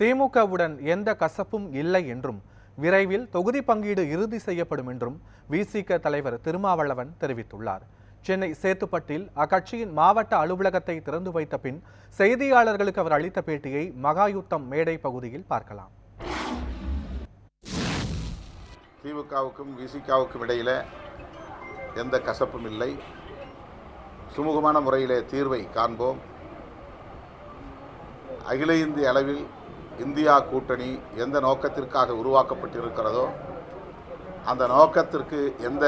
திமுகவுடன் எந்த கசப்பும் இல்லை என்றும் விரைவில் தொகுதி பங்கீடு இறுதி செய்யப்படும் என்றும் விசிக தலைவர் திருமாவளவன் தெரிவித்துள்ளார். சென்னை சேத்துப்பட்டில் அக்கட்சியின் மாவட்ட அலுவலகத்தை திறந்து வைத்த பின் செய்தியாளர்களுக்கு அவர் அளித்த பேட்டியை மகாயுத்தம் மேடை பகுதியில் பார்க்கலாம். திமுகவுக்கும் விசிகாவுக்கும் இடையில எந்த கசப்பும் இல்லை. சுமூகமான முறையிலே தீர்வை காண்போம். அகில இந்திய அளவில் இந்தியா கூட்டணி எந்த நோக்கத்திற்காக உருவாக்கப்பட்டிருக்கிறதோ அந்த நோக்கத்திற்கு எந்த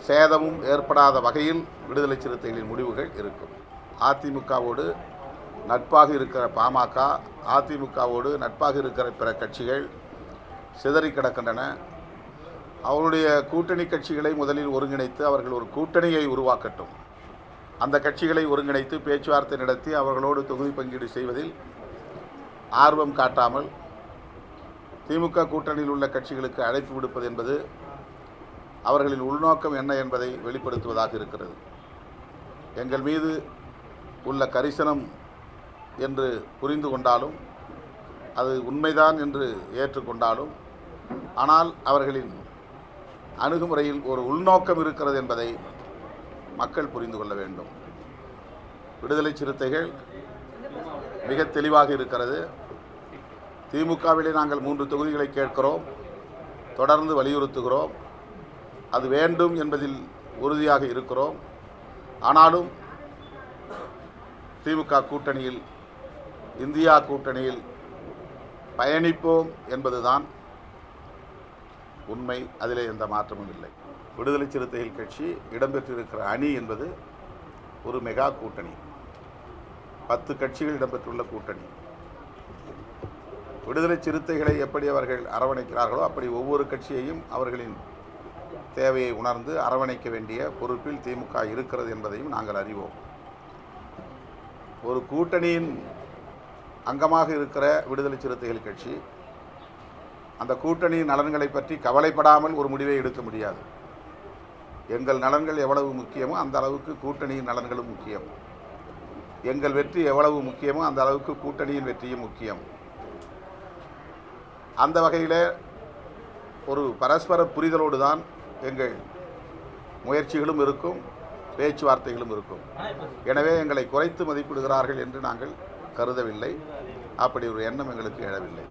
சேதமும் ஏற்படாத வகையில் விடுதலை சிறுத்தைகளின் முடிவுகள் இருக்கும். அதிமுகவோடு நட்பாக இருக்கிற பாமக, அதிமுகவோடு நட்பாக இருக்கிற பிற கட்சிகள் சிதறி கிடக்கின்றன. அவருடைய கூட்டணி கட்சிகளை முதலில் ஒருங்கிணைத்து அவர்கள் ஒரு கூட்டணியை உருவாக்கட்டும். அந்த கட்சிகளை ஒருங்கிணைத்து பேச்சுவார்த்தை நடத்தி அவர்களோடு தொகுதி பங்கீடு செய்வதில் ஆர்வம் காட்டாமல் திமுக கூட்டணியில் உள்ள கட்சிகளுக்கு அழைப்பு விடுப்பது என்பது அவர்களின் உள்நோக்கம் என்ன என்பதை வெளிப்படுத்துவதாக இருக்கிறது. எங்கள் மீது உள்ள கரிசனம் என்று புரிந்து கொண்டாலும், அது உண்மைதான் என்று ஏற்றுக்கொண்டாலும், ஆனால் அவர்களின் அணுகுமுறையில் ஒரு உள்நோக்கம் இருக்கிறது என்பதை மக்கள் புரிந்து கொள்ள வேண்டும். விடுதலை சிறுத்தைகள் மிக தெளிவாக இருக்கிறது. திமுகவிலே நாங்கள் 3 தொகுதிகளை கேட்கிறோம், தொடர்ந்து வலியுறுத்துகிறோம். அது வேண்டும் என்பதில் உறுதியாக இருக்கிறோம். ஆனாலும் திமுக கூட்டணியில், இந்தியா கூட்டணியில் பயணிப்போம் என்பதுதான் உண்மை. அதிலே எந்த மாற்றமும் இல்லை. விடுதலை சிறுத்தைகள் கட்சி இடம்பெற்றிருக்கிற அணி என்பது ஒரு மெகா கூட்டணி. 10 கட்சிகள் இடம்பெற்றுள்ள கூட்டணி. விடுதலை சிறுத்தைகளை எப்படி அவர்கள் அரவணைக்கிறார்களோ அப்படி ஒவ்வொரு கட்சியையும் அவர்களின் தேவையை உணர்ந்து அரவணைக்க வேண்டிய பொறுப்பில் திமுக இருக்கிறது என்பதையும் நாங்கள் அறிவோம். ஒரு கூட்டணியின் அங்கமாக இருக்கிற விடுதலை சிறுத்தைகள் கட்சி அந்த கூட்டணியின் நலன்களை பற்றி கவலைப்படாமல் ஒரு முடிவை எடுக்க முடியாது. எங்கள் நலன்கள் எவ்வளவு முக்கியமோ அந்த அளவுக்கு கூட்டணியின் நலன்களும் முக்கியம். எங்கள் வெற்றி எவ்வளவு முக்கியமோ அந்த அளவுக்கு கூட்டணியின் வெற்றியும் முக்கியம். அந்த வகையில் ஒரு பரஸ்பர புரிதலோடு தான் எங்கள் முயற்சிகளும் இருக்கும், பேச்சுவார்த்தைகளும் இருக்கும். எனவே எங்களை குறைத்து மதிப்பிடுகிறார்கள் என்று நாங்கள் கருதவில்லை. அப்படி ஒரு எண்ணம் எங்களுக்கு எழவில்லை.